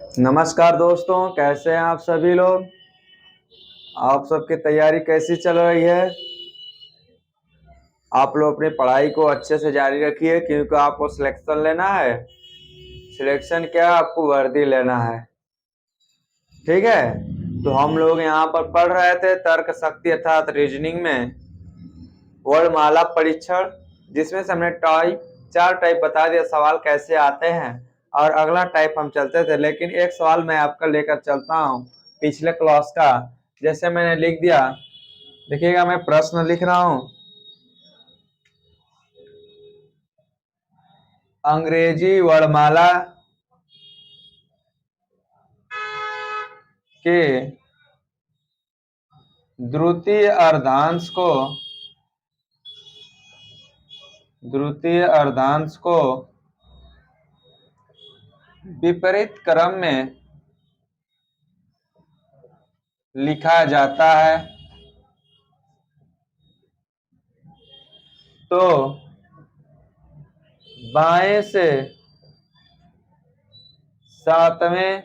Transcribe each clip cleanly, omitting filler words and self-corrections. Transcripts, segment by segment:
नमस्कार दोस्तों, कैसे हैं आप सभी लोग। आप सबकी तैयारी कैसी चल रही है। आप लोग अपनी पढ़ाई को अच्छे से जारी रखिए क्योंकि आपको सिलेक्शन लेना है। सिलेक्शन क्या, आपको वर्दी लेना है। ठीक है, तो हम लोग यहाँ पर पढ़ रहे थे तर्क शक्ति अर्थात रीजनिंग में वर्णमाला परीक्षण, जिसमें से हमने चार टाइप बता दिया सवाल कैसे आते हैं। और अगला टाइप हम चलते थे, लेकिन एक सवाल मैं आपका लेकर चलता हूँ पिछले क्लास का। जैसे मैंने लिख दिया, देखिएगा मैं प्रश्न लिख रहा हूं। अंग्रेजी वर्णमाला के द्वितीय अर्धांश को विपरीत क्रम में लिखा जाता है तो बाएं से सातवें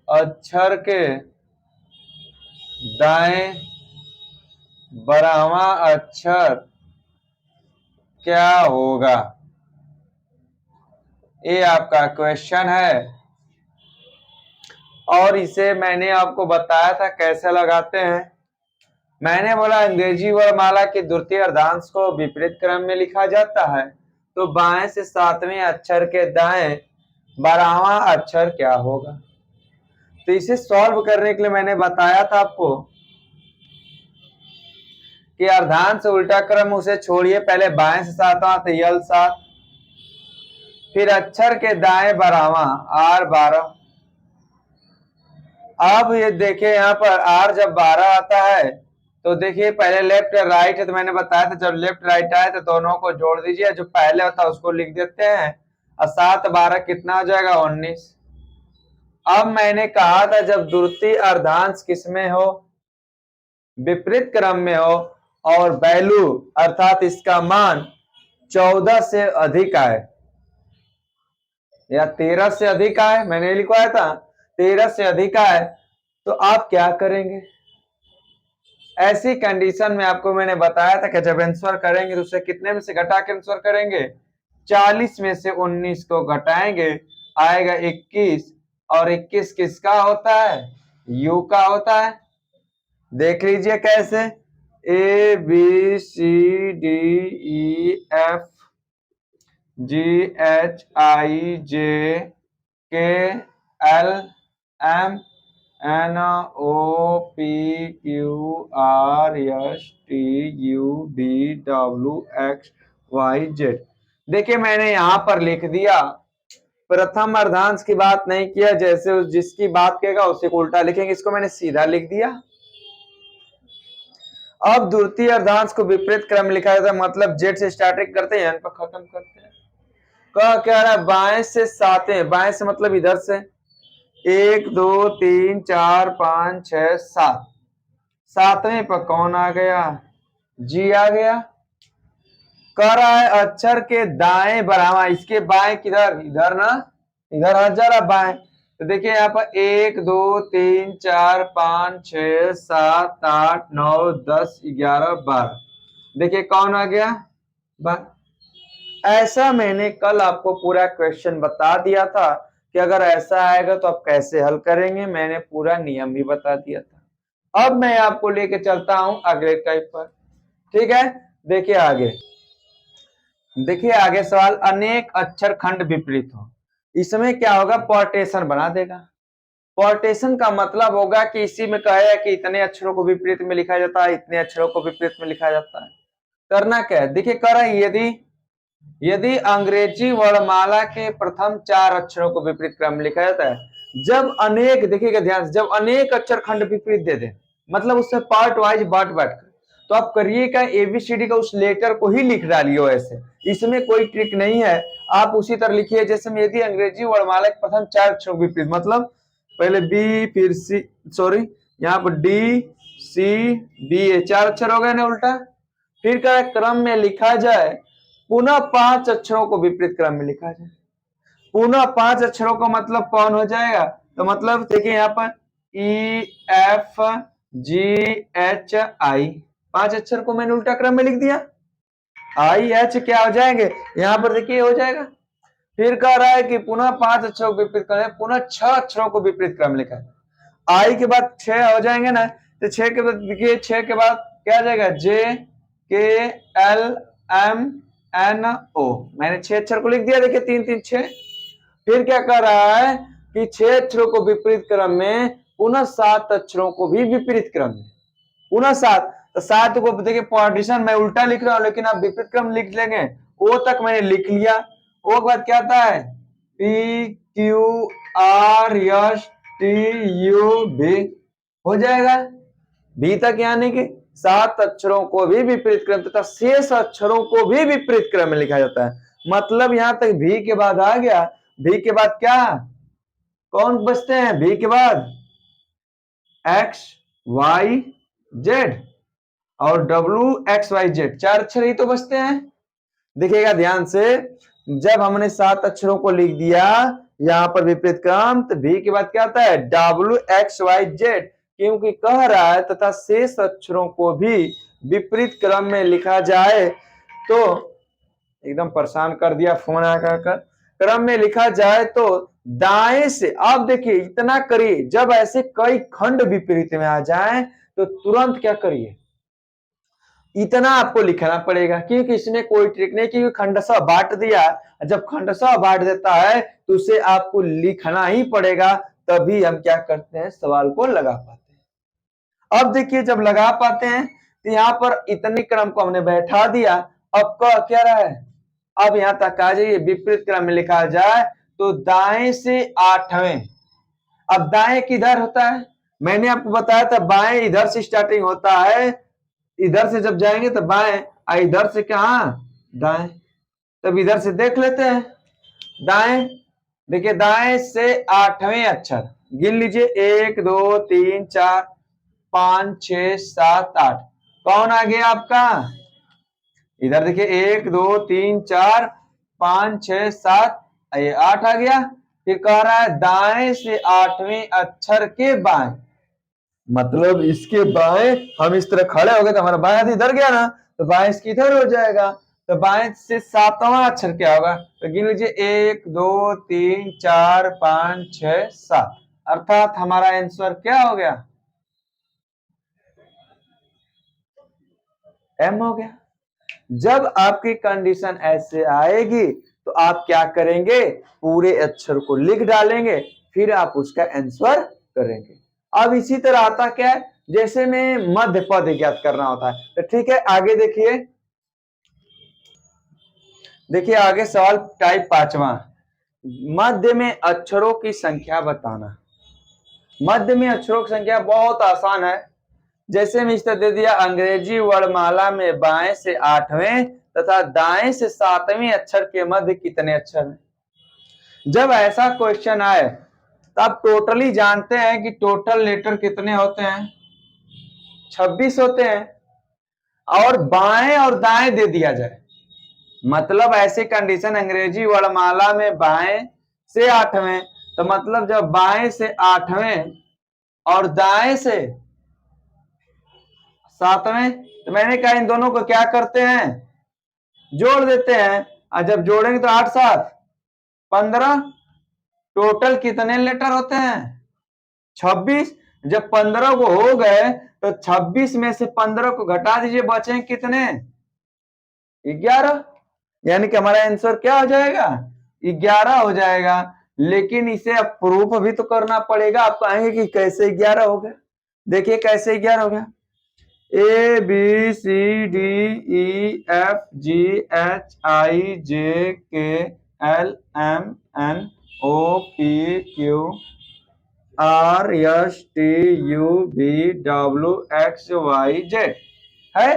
अक्षर के दाएं 12वां अक्षर क्या होगा। ये आपका क्वेश्चन है और इसे मैंने आपको बताया था कैसे लगाते हैं। मैंने बोला अंग्रेजी वर्णमाला के द्वितीय अर्धांश को विपरीत क्रम में लिखा जाता है तो बाएं से सातवें अक्षर के दाएं 12वां अक्षर क्या होगा। तो इसे सॉल्व करने के लिए मैंने बताया था आपको कि अर्धांश उल्टा क्रम उसे छोड़िए, पहले बाएं से सातवां तो यल 7, फिर अक्षर के दाएं 12वां R 12। अब ये देखिए यहाँ पर R जब 12 आता है तो देखिए पहले लेफ्ट राइट है, तो मैंने बताया था जब लेफ्ट राइट आए तो दोनों को जोड़ दीजिए, जो पहले होता है उसको लिख देते हैं और 7 12 कितना हो जाएगा 19। अब मैंने कहा था जब द्वितीय अर्धांश किसमें हो, विपरीत क्रम में हो और वैल्यू अर्थात इसका मान 14 से अधिक आए या 13 से अधिक आए, मैंने लिखवाया था 13 से अधिक आए तो आप क्या करेंगे। ऐसी कंडीशन में आपको मैंने बताया था कि जब आंसर करेंगे तो उसे कितने में से घटा के आंसर करेंगे, 40 में से 19 को घटाएंगे, आएगा 21। और 21 किसका होता है, यू का होता है। देख लीजिए कैसे, A B C D E F G H I J K L M N O P Q R S T U V W X Y Z। देखिए मैंने यहां पर लिख दिया, प्रथम अर्धांश की बात नहीं किया, जैसे जिसकी बात कहेगा उसे उल्टा लिखेंगे, इसको मैंने सीधा लिख दिया। अब द्वितीय अर्धांश को विपरीत क्रम लिखा जाता है, मतलब जेड से स्टार्टिंग करते हैं पर खत्म करते हैं। क्या रहा है, बाएं से सातवें, बाएं से मतलब इधर से 1 2 3 4 5 6 7, सातवें पर कौन आ गया, जी आ गया। कह रहा है अक्षर के दाएं 12वां, इसके बाएं किधर, इधर ना, इधर आ जा रहा बाएं। तो देखिए यहाँ पर 1 2 3 4 5 6 7 8 9 10 11 12, देखिए कौन आ गया, 12। ऐसा मैंने कल आपको पूरा क्वेश्चन बता दिया था कि अगर ऐसा आएगा तो आप कैसे हल करेंगे, मैंने पूरा नियम भी बता दिया था। अब मैं आपको लेके चलता हूं अगले टाइप पर। ठीक है, देखिए आगे, देखिए आगे सवाल, अनेक अक्षर खंड विपरीत हो, इसमें क्या होगा, पार्टीशन बना देगा। पार्टीशन का मतलब होगा कि इसी में कहेगा कि इतने अक्षरों को विपरीत में लिखा जाता है, इतने अक्षरों को विपरीत में लिखा जाता है। करना क्या है, देखिए कर रहा है, यदि यदि अंग्रेजी वर्णमाला के प्रथम 4 अक्षरों को विपरीत क्रम में लिखा जाता है, जब अनेक, देखिएगा ध्यान से, जब अनेक अक्षर खंड विपरीत दे दे, मतलब उससे पार्ट वाइज बांट बांट कर, तो आप करिएगा एबीसीडी का उस लेटर को ही लिख डालिए ऐसे, इसमें कोई ट्रिक नहीं है। आप उसी तरह लिखिए जैसे में यदि अंग्रेजी वर्णमाला के प्रथम 4 अक्षरों विपरीत, मतलब पहले बी फिर सी, सॉरी यहाँ पर डी सी बी, ए 4 अक्षर हो गए ना उल्टा, फिर क्या क्रम में लिखा जाए, पुनः 5 अक्षरों को विपरीत क्रम में लिखा जाए, पुनः 5 अक्षरों का मतलब कौन हो जाएगा? तो मतलब देखिए यहाँ पर EFGHI 5 अक्षर को मैंने उल्टा क्रम में लिख दिया। IH क्या हो जाएंगे? यहाँ पर देखिए हो जाएगा। फिर कह रहा है कि पुनः 5 अक्षरों को विपरीत क्रम, पुनः 6 अक्षरों को विपरीत क्रम लिखा है। आई के बाद 6 हो जाएंगे ना, तो 6 के बाद देखिए 6 के बाद क्या आ जाएगा? JKLMNO। मैंने 6 अक्षर को लिख दिया, देखिए 3 3 6। फिर क्या कर रहा है कि 6 अक्षरों को विपरीत क्रम में पुनः 7 अक्षरों को भी विपरीत क्रम में, पुनः 7। तो 7 को देखिए पार्टीशन मैं उल्टा लिख रहा हूं, लेकिन आप विपरीत क्रम लिख लेंगे। ओ तक मैंने लिख लिया। ओ के बाद क्या आता है? PQRSTUV हो जाएगा। बी तक यानी कि 7 अक्षरों को भी विपरीत क्रम तथा शेष अक्षरों को भी विपरीत क्रम में लिखा जाता है। मतलब यहां तक भी के बाद आ गया। भी के बाद क्या कौन बचते हैं? भी के बाद XYZ और WXYZ 4 अक्षर ही तो बचते हैं। देखिएगा ध्यान से, जब हमने 7 अक्षरों को लिख दिया यहां पर विपरीत क्रम, तो भी के बाद क्या आता है? WXYZ, क्योंकि कह रहा है तथा शेष अक्षरों को भी विपरीत क्रम में लिखा जाए। तो एकदम परेशान कर दिया फोन आकर। क्रम में लिखा जाए तो दाएं से, अब देखिए इतना करिए, जब ऐसे कई खंड विपरीत में आ जाएं तो तुरंत क्या करिए, इतना आपको लिखना पड़ेगा, क्योंकि इसमें कोई ट्रिक नहीं, क्योंकि खंडशः बांट दिया। जब खंडशः बांट देता है तो उसे आपको लिखना ही पड़ेगा, तभी हम क्या करते हैं? सवाल को लगा पाते हैं। अब देखिए जब लगा पाते हैं तो यहाँ पर इतने क्रम को हमने बैठा दिया। अब क्या रहा है? अब यहां तक आ जाइए, विपरीत क्रम में लिखा जाए तो दाएं से 8वें। अब दाएं किधर होता है? मैंने आपको बताया था बाएं इधर से स्टार्टिंग होता है, इधर से जब जाएंगे तो बाएं, इधर से कहा? दाएं। तब इधर से देख लेते हैं दाएं। देखिए दाएं से 8वें अक्षर गिन लीजिए, 1 2 3 4 5 6 7 8। कौन आ गया आपका? इधर देखिए 1 2 3 4 5 6 7, ये 8 आ गया। फिर कह रहा है दाएं से 8वें अक्षर के बाएं, मतलब इसके बाएं हम इस तरह खड़े हो गए तो हमारा बाएं हाथ इधर गया ना, तो बाएं इसकी इधर हो जाएगा। तो बाएं से 7वां अक्षर क्या होगा? तो गिन लीजिए 1 2 3 4 5 6 7, अर्थात हमारा आंसर क्या हो गया? M हो गया। जब आपकी कंडीशन ऐसे आएगी तो आप क्या करेंगे? पूरे अक्षर को लिख डालेंगे, फिर आप उसका आंसर करेंगे। अब इसी तरह आता क्या है? जैसे में मध्य पद ज्ञात करना होता है। तो ठीक है, आगे देखिए। देखिए आगे सवाल टाइप 5वां, मध्य में अक्षरों की संख्या बताना। मध्य में अक्षरों की संख्या बहुत आसान है। जैसे में इस तरह दे दिया, अंग्रेजी वर्णमाला में बाएं से 8वें तथा दाएं से 7वें अक्षर के मध्य कितने अक्षर हैं? जब ऐसा क्वेश्चन आए तो आप टोटली जानते हैं कि टोटल लेटर कितने होते हैं? 26 होते हैं। और बाएं और दाएं दे दिया जाए, मतलब ऐसे कंडीशन अंग्रेजी वर्णमाला में बाएं से 8वें, तो मतलब जब बाएं से 8वें और दाएं से 7वें, तो मैंने कहा इन दोनों को क्या करते हैं? जोड़ देते हैं। और जब जोड़ेंगे तो 8 7 15, टोटल कितने लेटर होते हैं? 26। जब 15 को हो गए तो 26 में से 15 को घटा दीजिए, बचे कितने? 11। यानी कि हमारा आंसर क्या हो जाएगा? 11 हो जाएगा। लेकिन इसे अब प्रूफ भी तो करना पड़ेगा। आप कहेंगे कि कैसे 11 हो गया? देखिए कैसे 11 हो गया। ABCDEFGHIJKLMNOPQRSTUVWXYZ है।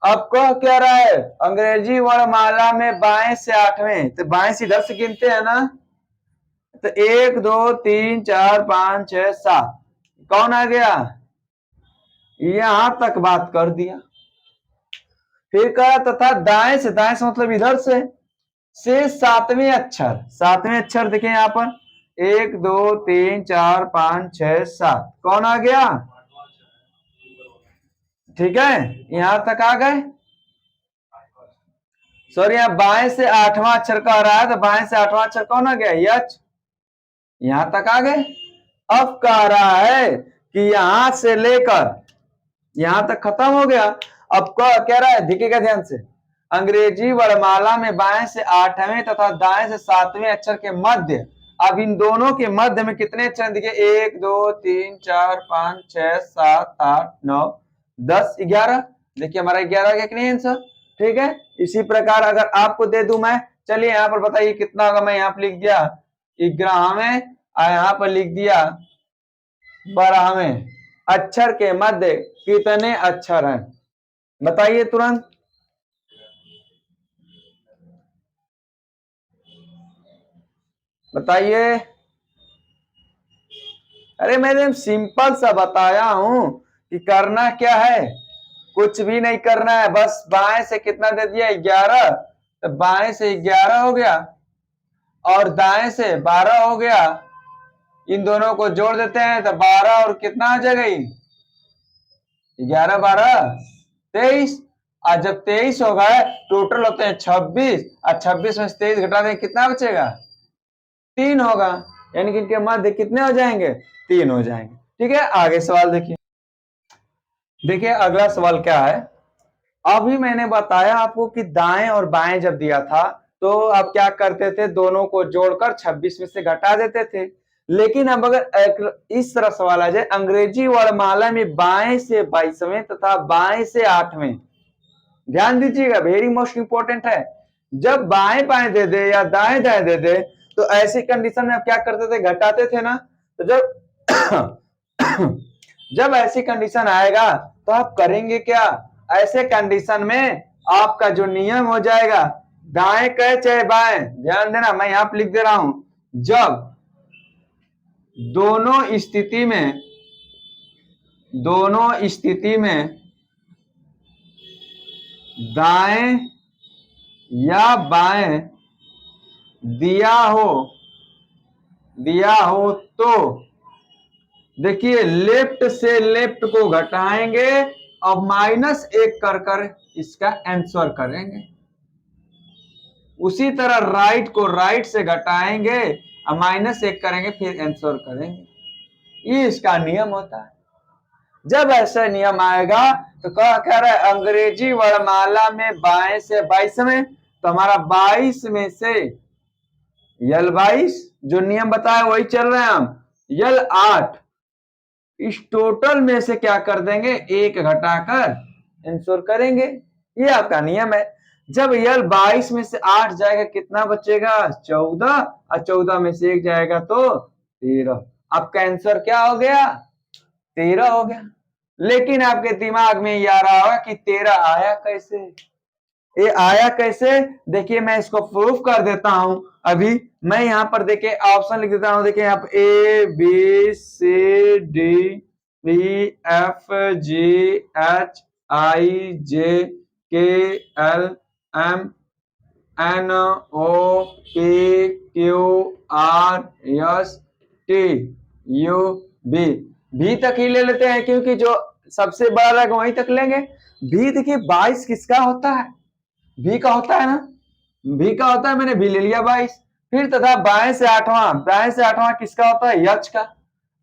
अब क्या रहा है? अंग्रेजी वर्णमाला में बाएं से 8वें, तो बाएं से इधर से गिनते हैं ना, तो 1 2 3 4 5 6 7, कौन आ गया? यहां तक बात कर दिया। फिर कहा तथा दाएं से मतलब इधर से, से सातवें अक्षर, सातवें अक्षर देखें यहाँ पर 1 2 3 4 5 6 7 कौन आ गया? ठीक है, यहां तक आ गए। सॉरी, यहाँ बाएं से आठवां अक्षर का आ रहा है, तो बाएं से आठवां अक्षर कौन आ गया? यच। यहां तक आ गए। अब कह रहा है कि यहां से लेकर यहां तक खत्म हो गया। अब कह रहा है, देखिएगा ध्यान से, अंग्रेजी वर्णमाला में बाएं से आठवें तथा दाएं से सातवें अक्षर के मध्य, अब इन दोनों के मध्य में कितने अक्षर दिखे? 1 2 3 4 5 6 7 8 9 10 11। देखिए हमारा 11 आ गया कि नहीं आंसर? ठीक है, इसी प्रकार अगर आपको दे दूं मैं, चलिए यहाँ पर बताइए कितना होगा। मैं यहाँ पर लिख दिया 11वें, यहाँ पर लिख दिया 12वें अक्षर के मध्य कितने अक्षर हैं? बताइए तुरंत। बताइए। अरे मैंने सिंपल सा बताया हूं कि करना क्या है, कुछ भी नहीं करना है, बस बाएं से कितना दे दिया? 11, तो बाएं से 11 हो गया और दाएं से 12 हो गया। इन दोनों को जोड़ देते हैं तो 12 और कितना आ जाएगा? 11 12 23। और जब 23 हो गए टोटल होते हैं 26, और 26 में से 23 घटा दें कितना बचेगा? 3 होगा। यानी कि इनके मध्य कितने हो जाएंगे? 3 हो जाएंगे। ठीक है, आगे सवाल देखिए। देखिए अगला सवाल क्या है। अभी मैंने बताया आपको कि दाएं और बाएं जब दिया था तो आप क्या करते थे? दोनों को जोड़कर 26 में से घटा देते थे। लेकिन अब अगर इस तरह सवाल आ जाए, अंग्रेजी वर्णमाला में बाएं से 22वें तथा बाएं से 8वें, ध्यान दीजिएगा, वेरी मोस्ट इंपॉर्टेंट है। जब बाएं बाएं दे दे या दाएं दाएं दे दे तो ऐसी कंडीशन में आप क्या करते थे? घटाते थे ना। तो जब जब ऐसी कंडीशन आएगा तो आप करेंगे क्या? ऐसे कंडीशन में आपका जो नियम हो जाएगा, दाएं कहे चाहे बाएं, ध्यान देना मैं यहां पर लिख दे रहा हूं, जब दोनों स्थिति में दाएं या बाएं दिया हो तो देखिए लेफ्ट से लेफ्ट को घटाएंगे और -1 कर इसका आंसर करेंगे। उसी तरह राइट को राइट से घटाएंगे और -1 करेंगे, फिर आंसर करेंगे। ये इसका नियम होता है। जब ऐसा नियम आएगा तो कह रहा है अंग्रेजी वर्णमाला में बाएं से 22वें, तो हमारा 22 में से यल 22 जो नियम बताया वही चल रहे हैं हम, यल 8, इस टोटल में से क्या कर देंगे? 1 घटाकर आंसर करेंगे। ये आपका नियम है। जब यल 22 में से 8 जाएगा कितना बचेगा? 14, और 14 में से 1 जाएगा तो 13। आपका आंसर क्या हो गया? 13 हो गया। लेकिन आपके दिमाग में ये आ रहा होगा कि 13 आया कैसे? ये आया कैसे? देखिए मैं इसको प्रूफ कर देता हूं। अभी मैं यहां पर देखिए ऑप्शन लिख देता हूं। देखिए यहाँ पर ABCDEFGHIJKLMNOPQRSTUV, भी तक ही ले लेते हैं क्योंकि जो सबसे बड़ा रहेगा वहीं तक लेंगे। भी देखिए 22 किसका होता है? भी का होता है ना, भी का होता है, मैंने भी ले लिया 22। फिर तथा बाएं से आठवां किसका होता है? यक्ष का।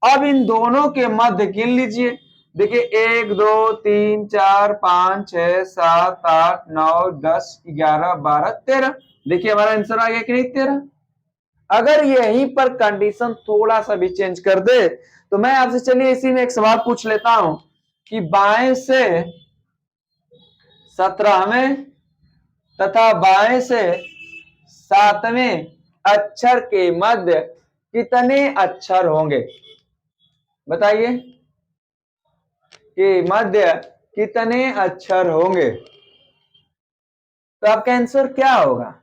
अब इन दोनों के मध्य गिन लीजिए। देखिए 1 2 3 4 5 6 7 8 9 10 11 12 13। देखिए हमारा आंसर आ गया कि नहीं? 13। अगर यहीं पर कंडीशन थोड़ा सा भी चेंज कर दे तो मैं आपसे, चलिए इसी में एक सवाल पूछ लेता हूं कि बाएं से 17वें तथा बाएं से 7वें अक्षर के मध्य कितने अक्षर होंगे? बताइए कि मध्य कितने अक्षर होंगे? तो आपका आंसर क्या होगा?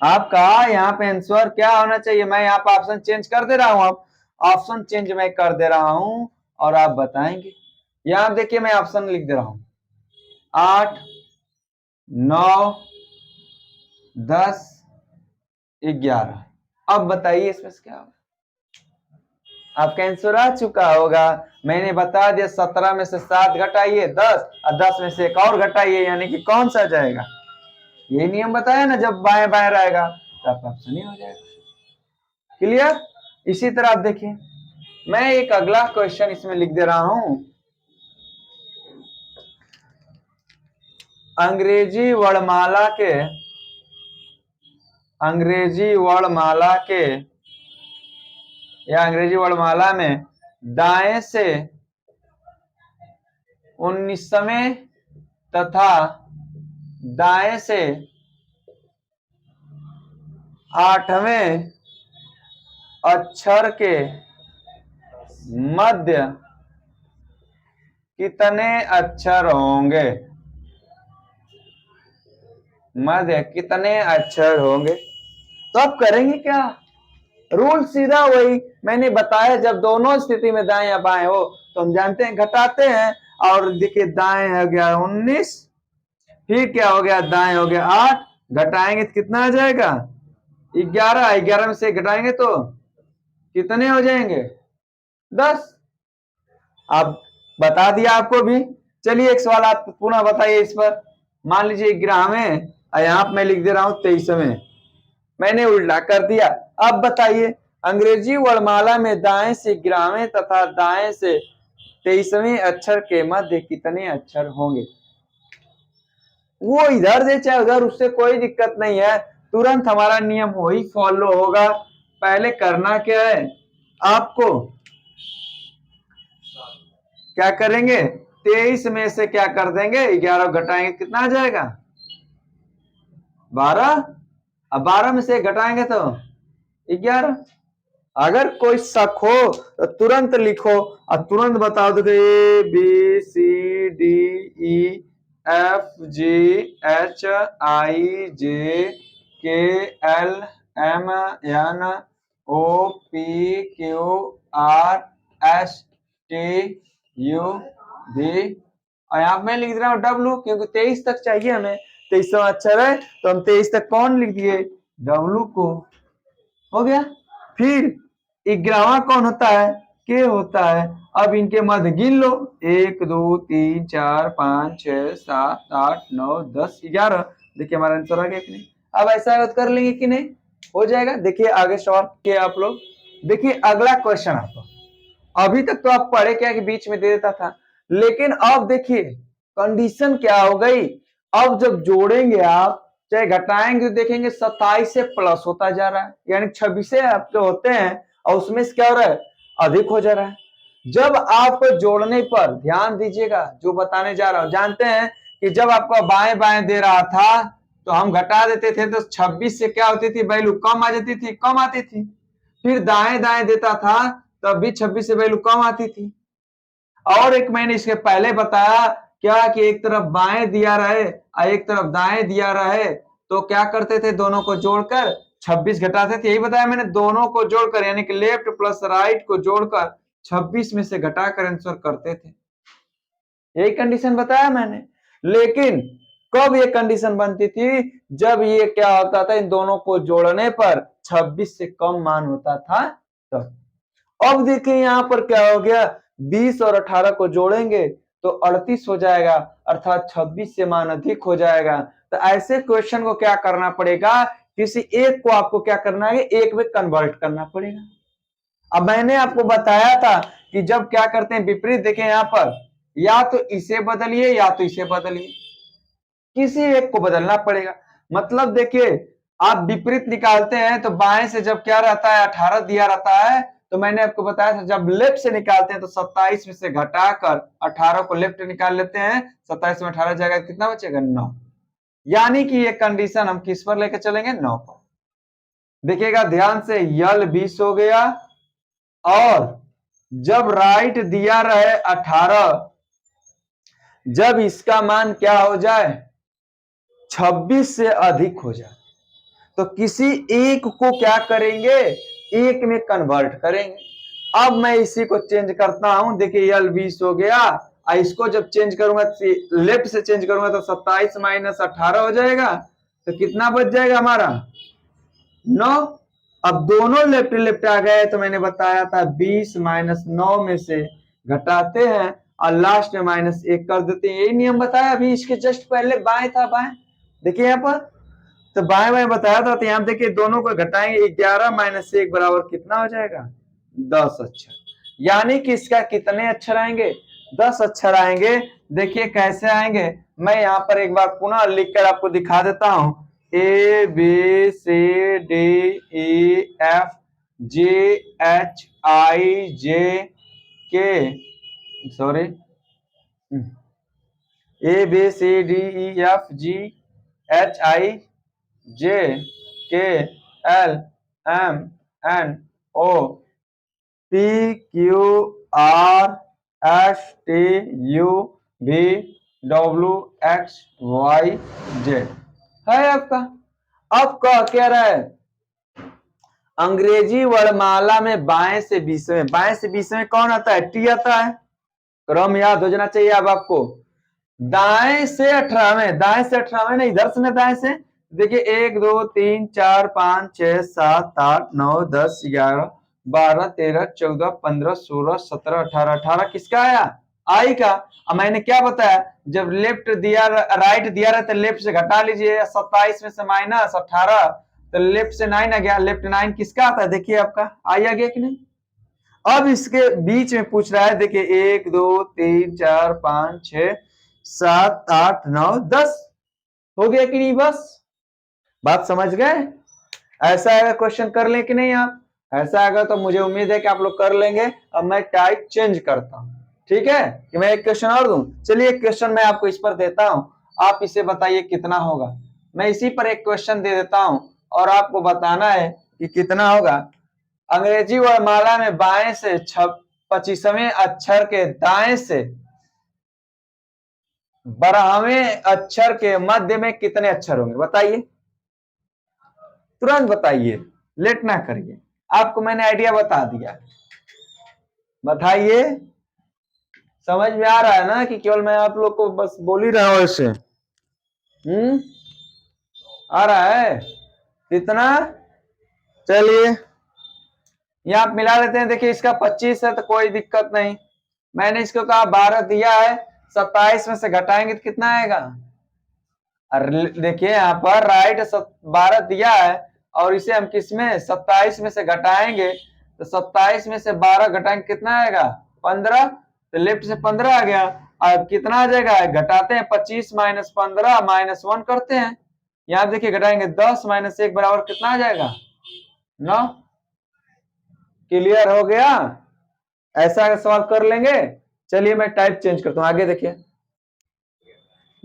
आपका यहाँ पे आंसर क्या होना चाहिए? मैं यहाँ पे ऑप्शन चेंज कर दे रहा हूं। अब ऑप्शन चेंज मैं कर दे रहा हूं और आप बताएंगे। यहां देखिए मैं ऑप्शन लिख दे रहा हूं 8 9 10 11। अब बताइए इसमें से क्या होगा? आपका आंसर आ चुका होगा। मैंने बता दिया 17 में से 7 घटाइए 10 और 10 में से एक और घटाइए, यानी कि कौन सा जाएगा? यही नियम बताया ना, जब बाएं बाएं रहेगा तो आपका ऑप्शन ही हो जाएगा। क्लियर? इसी तरह आप देखिए, मैं एक अगला क्वेश्चन इसमें लिख दे रहा हूं। अंग्रेजी वर्णमाला में दाएं से 19वें तथा दाएं से 8वें अक्षर के मध्य कितने अक्षर होंगे? मध्य कितने अक्षर होंगे? तो आप करेंगे क्या? रूल सीधा वही मैंने बताया, जब दोनों स्थिति में दाएं या बाएं हो तो हम जानते हैं घटाते हैं। और देखिए दाएं हो गया 19, फिर क्या हो गया, दाएं हो गया 8, घटाएंगे तो कितना आ जाएगा? 11। 11 में से घटाएंगे तो कितने हो जाएंगे? 10। अब बता दिया आपको भी। चलिए एक सवाल आप पुनः बताइए इस पर। मान लीजिए 11वें और यहां पर मैं लिख दे रहा हूं 23वें, मैंने उल्टा कर दिया। अब बताइए अंग्रेजी वर्णमाला में दाएं से 11वें तथा दाएं से 23वें अक्षर के मध्य कितने अक्षर होंगे? वो इधर से चाहे उधर, उससे कोई दिक्कत नहीं है, तुरंत हमारा नियम वही फॉलो होगा। पहले करना क्या है, आपको क्या करेंगे, 23 में से क्या कर देंगे, 11 घटाएंगे कितना आ जाएगा? 12। अब 12 में से घटाएंगे तो 11। अगर कोई शक हो तो तुरंत लिखो और तुरंत बता दो, A B C D E F G H I J K L M N O P Q R S T U V, और यहाँ मैं लिख रहा हूँ डब्लू, क्योंकि 23 तक चाहिए हमें। 23वां अक्षर है तो हम 23 तक कौन लिख दिए, डब्लू को। हो गया। फिर 11वां कौन होता है, के होता है। अब इनके मध्य गिन लो, 1 2 3 4 5 6 7 8 9 10 11। देखिए हमारा आंसर आ गया कि नहीं? अब ऐसा कर लेंगे कि नहीं, हो जाएगा। देखिए आगे सवाल के आप लोग देखिए, अगला क्वेश्चन आपको, अभी तक तो आप पढ़े क्या कि बीच में दे देता था, लेकिन अब देखिए कंडीशन क्या हो गई। अब जब जोड़ेंगे आप चाहे घटाएंगे तो देखेंगे 27 से प्लस होता जा रहा है, यानी 26 आपके होते हैं और उसमें से क्या हो रहा है, अधिक हो जा रहा है। जब आपको जोड़ने पर ध्यान दीजिएगा, जो बताने जा रहा हूं, जानते हैं कि जब आपको बाएं बाएं दे रहा था तो हम घटा देते थे तो 26 से क्या होती थी, वैल्यू कम आ जाती थी, कम आती थी। फिर दाएं दाएं देता था तब भी 26 से वैल्यू कम आती थी। और एक मैंने इसके पहले बताया क्या कि एक तरफ बाएं दिया रहे और एक तरफ दाएं दिया रहे तो क्या करते थे, दोनों को जोड़कर 26 घटाते थे। यही बताया मैंने, दोनों को जोड़कर यानी कि लेफ्ट प्लस राइट को जोड़कर 26 में से घटाकर आंसर करते थे। यही कंडीशन बताया मैंने। लेकिन कब ये कंडीशन बनती थी, जब ये क्या होता था, इन दोनों को जोड़ने पर 26 से कम मान होता था तब। अब देखिए यहां पर क्या हो गया, 20 और 18 को जोड़ेंगे तो 38 हो जाएगा, अर्थात 26 से मान अधिक हो जाएगा। तो ऐसे क्वेश्चन को क्या करना पड़ेगा, किसी एक को आपको क्या करना है, एक में कन्वर्ट करना पड़ेगा। अब मैंने आपको बताया था कि जब क्या करते हैं विपरीत, देखें यहां पर, या तो इसे बदलिए या तो इसे बदलिए, किसी एक को बदलना पड़ेगा। मतलब देखिए आप विपरीत निकालते हैं तो बाएं से जब क्या रहता है, 18 दिया रहता है, तो मैंने आपको बताया था जब लेफ्ट से निकालते हैं तो 27 में से घटाकर 18 को लेफ्ट निकाल लेते हैं, 27 में 18 जाएगा कितना बचेगा, 9। यानी कि ये कंडीशन हम किस पर लेकर चलेंगे, 9 पर। देखिएगा ध्यान से, यल 20 हो गया और जब राइट दिया रहे 18, जब इसका मान क्या हो जाए, 26 से अधिक हो जाए, तो किसी एक को क्या करेंगे, एक में कन्वर्ट करेंगे। अब मैं इसी को चेंज करता हूं, देखिए यल 20 हो गया, इसको जब चेंज करूंगा लेफ्ट से चेंज करूंगा तो 27 माइनस 18 हो जाएगा, तो कितना बच जाएगा हमारा, 9। अब दोनों लेफ्ट लेफ्ट आ गए तो मैंने बताया था 20 माइनस 9 में से घटाते हैं और लास्ट में -1 कर देते हैं। यही नियम बताया अभी इसके जस्ट पहले बाएं था बाएं, देखिए यहाँ पर तो बाएं बाएं बताया था। तो यहाँ देखिए दोनों को घटाएंगे 11 माइनस 1 बराबर कितना हो जाएगा 10 अक्षर। यानी कि इसका कितने अक्षर आएंगे 10 अक्षर आएंगे। देखिए कैसे आएंगे, मैं यहाँ पर एक बार पुनः लिखकर आपको दिखा देता हूं। A B C D E F G H I J K sorry A B C D E F G H I J K L M N O P Q R S T U V W X Y Z है आपका। अब कह रहा है अंग्रेजी वर्णमाला में बाएं से बीसवें कौन आता है टी आता है। क्रम याद हो जाना चाहिए अब आपको। दाएं से 18वें नहीं इधर से दाएं से देखिए 1 2 3 4 5 6 7 8 9 10 11 12 13 14 15 16 17 18 18 किसका आया आई का। अब मैंने क्या बताया जब लेफ्ट दिया राइट दिया रहा तो लेफ्ट से घटा लीजिए 27 में से -18 तो लेफ्ट से 9 आ गया। लेफ्ट 9 किसका आता है देखिए आपका आई आ गया कि नहीं। अब इसके बीच में पूछ रहा है देखिए 1 2 3 4 5 6 7 8 9 10 हो गया कि नहीं। बस बात समझ गए। ऐसा अगर क्वेश्चन कर ले कि नहीं आप, ऐसा अगर तो मुझे उम्मीद है कि आप लोग कर लेंगे। अब मैं टाइप चेंज करता हूं, ठीक है कि मैं एक क्वेश्चन और दूं। चलिए एक क्वेश्चन मैं आपको इस पर देता हूं, आप इसे बताइए कितना होगा। मैं इसी पर एक क्वेश्चन दे देता हूं और आपको बताना है कि कितना होगा। अंग्रेजी वर्णमाला में बाएं से 25वें अक्षर के दाएं से 12वें अक्षर के मध्य में कितने अक्षर होंगे बताइए, तुरंत बताइए, लेट ना करिए। आपको मैंने आइडिया बता दिया, बताइए। समझ में आ रहा है ना कि केवल मैं आप लोग को बस बोल ही रहा हूं ऐसे। आ रहा है कितना। चलिए यहां आप मिला लेते हैं। देखिए इसका 25 है तो कोई दिक्कत नहीं, मैंने इसको कहा 12 दिया है, 27 में से घटाएंगे तो कितना आएगा। देखिए यहाँ पर राइट 12 दिया है और इसे हम किस में 27 में से घटाएंगे तो 27 में से 12 घटाएंगे कितना आएगा 15। तो लेफ्ट से 15 आ गया। अब कितना आ जाएगा घटाते हैं 25 माइनस 15 -1 करते हैं। यहाँ देखिए घटाएंगे 10 माइनस 1 बराबर कितना आ जाएगा 9। क्लियर हो गया। ऐसा सवाल कर लेंगे। चलिए मैं टाइप चेंज करता हूं, आगे देखिए।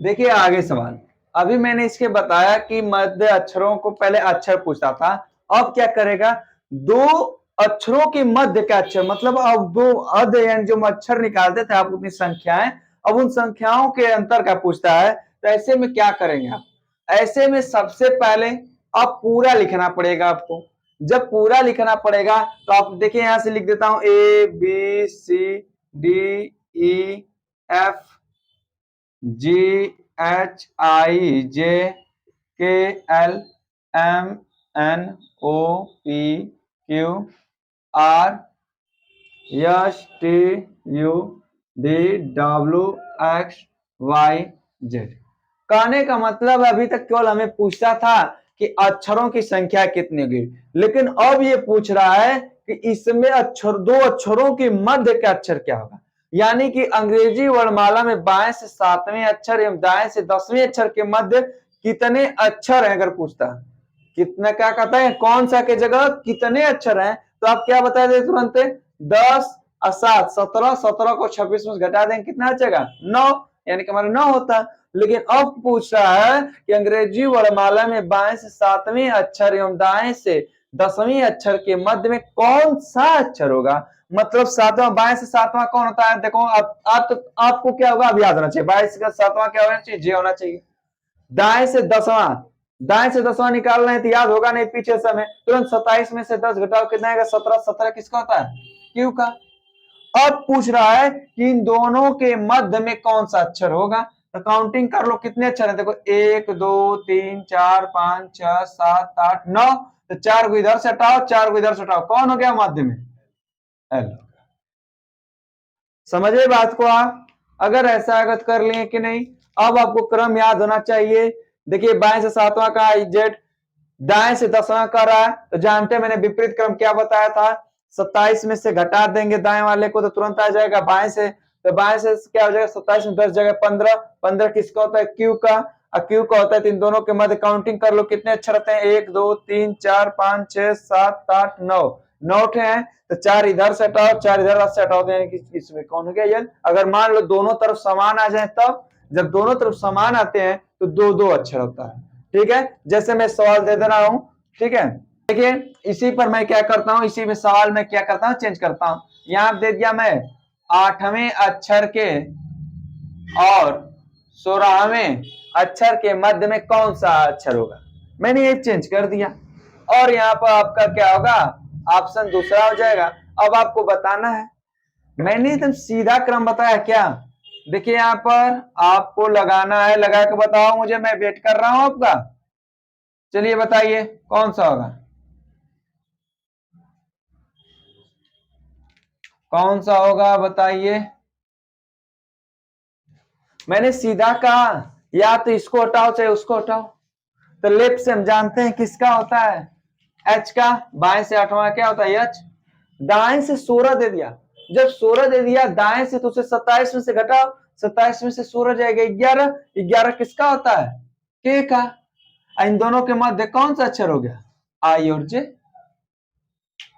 देखिए आगे सवाल, अभी मैंने इसके बताया कि मध्य अक्षरों को पहले अक्षर पूछता था, अब क्या करेगा दो अक्षरों के मध्य का अक्षर, मतलब अब दो अध यानी जो अक्षर निकालते थे आप अपनी संख्याएं, अब उन संख्याओं के अंतर का पूछता है। तो ऐसे में क्या करेंगे आप, ऐसे में सबसे पहले अब पूरा लिखना पड़ेगा आपको। जब पूरा लिखना पड़ेगा तो आप देखिए यहां से लिख देता हूं ABCDEF GHIJKLMNOPQRSTUVWXYZ। कहने का मतलब अभी तक केवल हमें पूछता था कि अक्षरों की संख्या कितनी होगी, लेकिन अब ये पूछ रहा है कि इसमें दो अक्षरों के मध्य का अक्षर क्या होगा। यानी कि अंग्रेजी वर्णमाला में बाएं से 7वें अक्षर एवं दाएं से 10वें अक्षर के मध्य कितने अक्षर हैं अगर पूछता, कितना क्या कहता है कौन सा के जगह कितने अक्षर हैं, तो आप क्या बता दें तुरंत 10 और 7 17, 17 को 26 में घटा देंगे कितना बचेगा 9, यानी कि हमारा 9 होता। लेकिन अब पूछ रहा है कि अंग्रेजी वर्णमाला में बाएं से 7वें अक्षर एवं दाएं से 10वें अक्षर के मध्य में कौन सा अक्षर होगा। मतलब 7वां बाएं से 7वां कौन होता है, देखो आपको क्या होगा अब याद होना चाहिए, बाएं से 7वां क्या होना चाहिए जे होना चाहिए। दाएं से 10वां निकालना है तो याद होगा नहीं पीछे समय, तुरंत 27 में से 10 घटाओ कितना आएगा 17, 17 किसका होता है क्यू का। अब पूछ रहा है कि इन दोनों के मध्य में कौन सा अक्षर होगा, तो काउंटिंग कर लो कितने अक्षर है, देखो 1 2 3 4 5 6 7 8 9, तो 4 को इधर से हटाओ, 4 को इधर से हटाओ, कौन हो गया मध्य में? एल। समझे बात को आप? अगर ऐसा अगर कर लिए कि नहीं। अब आपको क्रम याद होना चाहिए। देखिए बाएं से सातवां का जेड, दाएं से 10वां का रहा है, तो जानते हैं मैंने विपरीत क्रम क्या बताया था। 27 में से घटा देंगे दाएं वाले को तो तुरंत आ जाएगा बाएं से, तो बाएं से क्या हो जाएगा, 27 में 10 जगह 15, 15 किसका होता है? क्यू का, और क्यू का होता है, तो इन दोनों के मध्य काउंटिंग कर लो कितने अक्षर रहते हैं, 1 2 3 4 5 6 7 8 9, 9 हैं। तो 4 इधर से हटाओ, 4 इधर से हटाओ, यानी कि इसमें कौन हो गया यल। अगर मान लो दोनों तरफ समान आ जाए, तब जब दोनों तरफ समान आते हैं तो दो दो अक्षर होता है। ठीक है, जैसे मैं सवाल दे दे रहा हूं, ठीक है। देखिए इसी पर मैं क्या करता हूं, इसी में सवाल में क्या करता हूं, चेंज करता हूं। यहां दे दिया मैं 8वें अक्षर के और 16वें अक्षर के मध्य में कौन सा अक्षर होगा, मैंने ये चेंज कर दिया। और यहाँ पर आपका क्या होगा, ऑप्शन दूसरा हो जाएगा। अब आपको बताना है, मैंने एकदम सीधा क्रम बताया क्या। देखिए यहाँ पर आपको लगाना है, लगा के बताओ मुझे, मैं वेट कर रहा हूं आपका। चलिए बताइए कौन सा होगा, कौन सा होगा बताइए। मैंने सीधा कहा, या तो इसको हटाओ चाहे उसको हटाओ। तो लेफ्ट से हम जानते हैं किसका होता है, एच का। बाएं से 8वां क्या होता है, एच। दाएं से 16 दे दिया, जब 16 दे दिया दाएं से तो उसे 27 में से घटाओ, 27 में से 16 जाएगा 11, 11 किसका होता है, के का। इन दोनों के मध्य कौन सा अक्षर हो गया, आई और जे।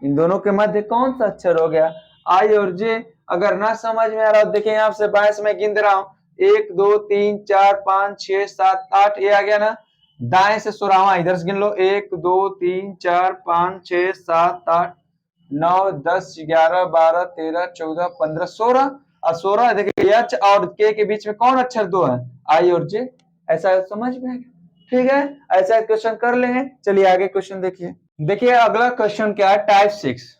इन दोनों के मध्य कौन सा अक्षर हो गया, आई और जे। अगर ना समझ में आ रहा हो, देखिए यहाँ से बाएं से मैं गिन दे रहा हूं, 1 2 3 4 5 6 7 8, ये आ गया ना। दाएं से 16वां इधर से गिन लो, 1 2 3 4 5 6 7 8 9 10 11 12 13 14 15 16, और 16 देखिए एच और के बीच में कौन अक्षर दो है, आई और जे। ऐसा समझ में आएगा, ठीक है। ऐसा क्वेश्चन कर लेंगे। चलिए आगे क्वेश्चन देखिए। देखिए अगला क्वेश्चन क्या है, टाइप 6,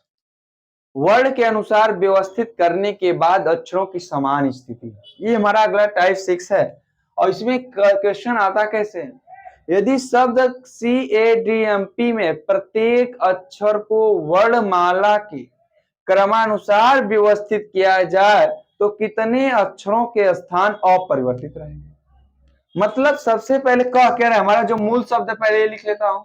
वर्ण के अनुसार व्यवस्थित करने के बाद अक्षरों की समान स्थिति। ये हमारा अगला टाइप 6 है। और इसमें क्वेश्चन आता कैसे, यदि शब्द CADMP में प्रत्येक अक्षर को वर्णमाला के क्रमानुसार व्यवस्थित किया जाए तो कितने अक्षरों के स्थान अपरिवर्तित रहेंगे। मतलब सबसे पहले कह क्या रहा है, हमारा जो मूल शब्द है पहले लिख लेता हूं।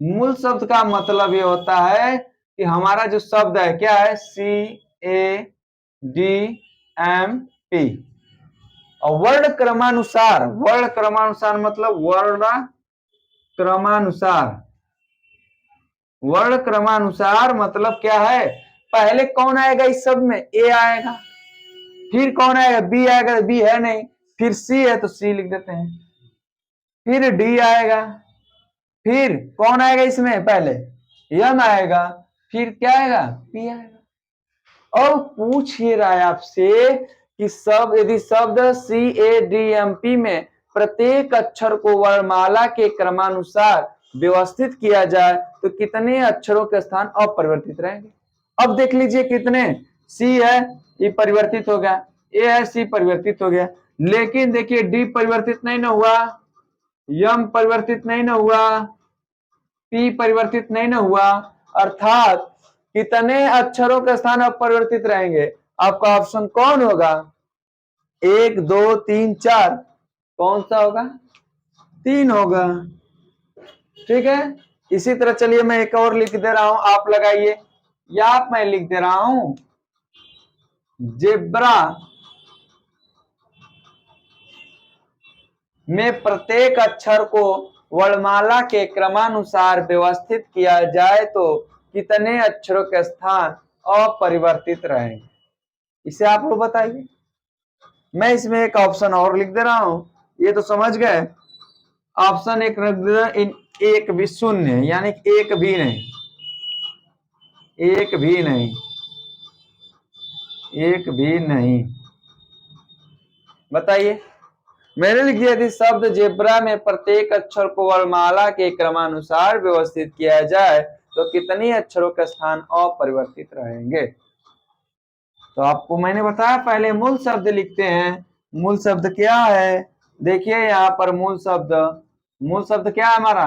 मूल शब्द का मतलब ये होता है कि हमारा जो शब्द है क्या है, CADMP। और वर्ण क्रमानुसार, वर्ण क्रमानुसार मतलब वर्ण क्रमानुसार, वर्ण क्रमानुसार मतलब क्या है, पहले कौन आएगा इस शब्द में, ए आएगा, फिर कौन आएगा, बी आएगा, बी है नहीं, फिर सी है तो सी लिख देते हैं, फिर डी आएगा, फिर कौन आएगा इसमें, पहले यम आएगा, फिर क्या आएगा, पी आएगा। और पूछ ही रहा है आपसे कि सब यदि शब्द CADMP में प्रत्येक अक्षर को वर्णमाला के क्रमानुसार व्यवस्थित किया जाए तो कितने अक्षरों के स्थान अपरिवर्तित रहेंगे। अब देख लीजिए कितने, सी है ये परिवर्तित हो गया, ए है सी परिवर्तित हो गया, लेकिन देखिए डी परिवर्तित नहीं ना हुआ, यम परिवर्तित नहीं ना हुआ, पी परिवर्तित नहीं ना हुआ, अर्थात कितने अक्षरों के स्थान अपरिवर्तित रहेंगे। आपका ऑप्शन कौन होगा, 1 2 3 4, कौन सा होगा, 3 होगा। ठीक है, इसी तरह चलिए मैं एक और लिख दे रहा हूं, आप लगाइए, या मैं लिख दे रहा हूं जेब्रा में प्रत्येक अक्षर को वर्णमाला के क्रमानुसार व्यवस्थित किया जाए तो कितने अक्षरों के स्थान अपरिवर्तित रहेंगे, इसे आप लोग बताइए। मैं इसमें एक ऑप्शन और लिख दे रहा हूं, ये तो समझ गए। ऑप्शन एक रख दे, एक भी शून्य, यानी एक भी नहीं, एक भी नहीं, एक भी नहीं। बताइए, मैंने लिख दिया थी शब्द जेब्रा में प्रत्येक अक्षर को वर्णमाला के क्रमानुसार व्यवस्थित किया जाए तो कितने अक्षरों के स्थान अपरिवर्तित रहेंगे। तो आपको मैंने बताया पहले मूल शब्द लिखते हैं। मूल शब्द क्या है, देखिए यहाँ पर मूल शब्द क्या है हमारा,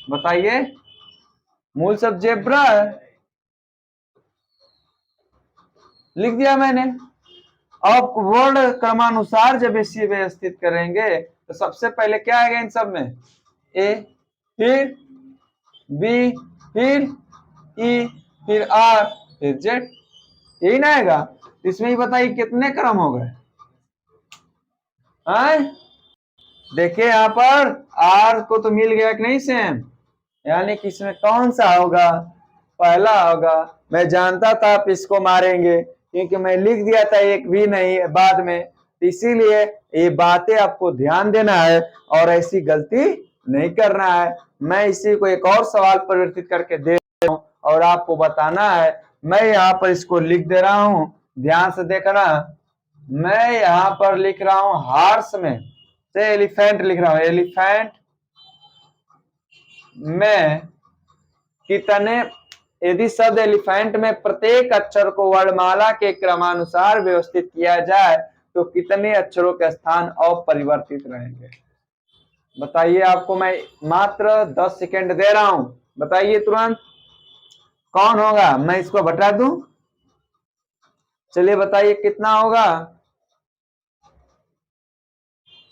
बताइए। मूल शब्द जेब्रा है, लिख दिया मैंने। अब वर्ड क्रमानुसार जब इसे व्यवस्थित करेंगे तो सबसे पहले क्या आएगा इन सब में, ए, फिर बी, फिर ई, फिर आर, फिर जेड, यही ना आएगा। इसमें ही बताइए कितने क्रम हो गए। देखिए यहाँ पर आर को तो मिल गया कि नहीं सेम, यानी कि इसमें कौन सा होगा, पहला होगा। मैं जानता था आप इसको मारेंगे क्योंकि मैं लिख दिया था एक भी नहीं बाद में, इसीलिए ये बातें आपको ध्यान देना है और ऐसी गलती नहीं करना है। मैं इसी को एक और सवाल परिवर्तित करके दे रहा हूं और आपको बताना है। मैं यहाँ पर इसको लिख दे रहा हूं, ध्यान से देखना। मैं यहाँ पर लिख रहा हूं हॉर्स में से एलिफेंट लिख रहा हूं, एलिफेंट में कितने, यदि शब्द एलिफेंट में प्रत्येक अक्षर को वर्णमाला के क्रमानुसार व्यवस्थित किया जाए तो कितने अक्षरों के स्थान अपरिवर्तित रहेंगे। बताइए, आपको मैं मात्र 10 सेकेंड दे रहा हूं, बताइए तुरंत कौन होगा। मैं इसको बता दूं, चलिए बताइए कितना होगा।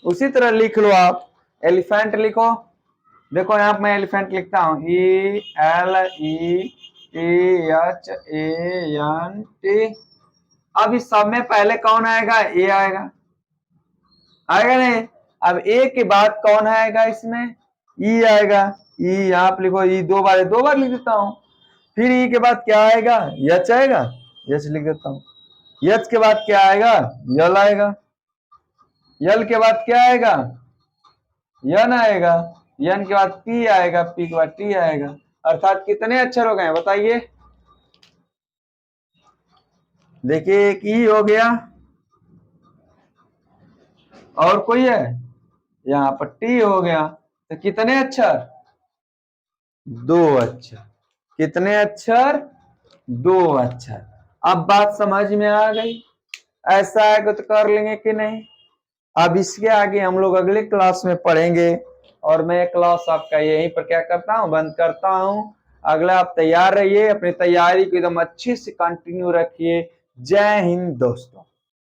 उसी तरह लिख लो आप, एलिफेंट लिखो। देखो यहाँ पर मैं एलिफेंट लिखता हूं, ELEPHANT। अब इस सब में पहले कौन आएगा, ए आएगा, आएगा नहीं। अब ए के बाद कौन आएगा, इसमें ई आएगा, ई यहाँ पे लिखो, ई दो बार लिख देता हूं। फिर ई के बाद क्या आएगा, यच आएगा, यच लिख देता हूं। यच के बाद क्या आएगा, यल आएगा। यल के बाद क्या आएगा, यन आएगा। यन के बाद पी आएगा, पी के बाद टी आएगा। अर्थात कितने अक्षर हो गए बताइए। देखिए एक ई हो गया, और कोई है, यहाँ पर टी हो गया, तो कितने अक्षर, 2 अक्षर। कितने अक्षर, 2 अक्षर। अब बात समझ में आ गई। ऐसा है तो कर लेंगे कि नहीं। अब इसके आगे हम लोग अगले क्लास में पढ़ेंगे और मैं क्लास आपका यहीं पर क्या करता हूं, बंद करता हूं। अगला आप तैयार रहिए, अपनी तैयारी को एकदम अच्छी से कंटिन्यू रखिए। जय हिंद दोस्तों।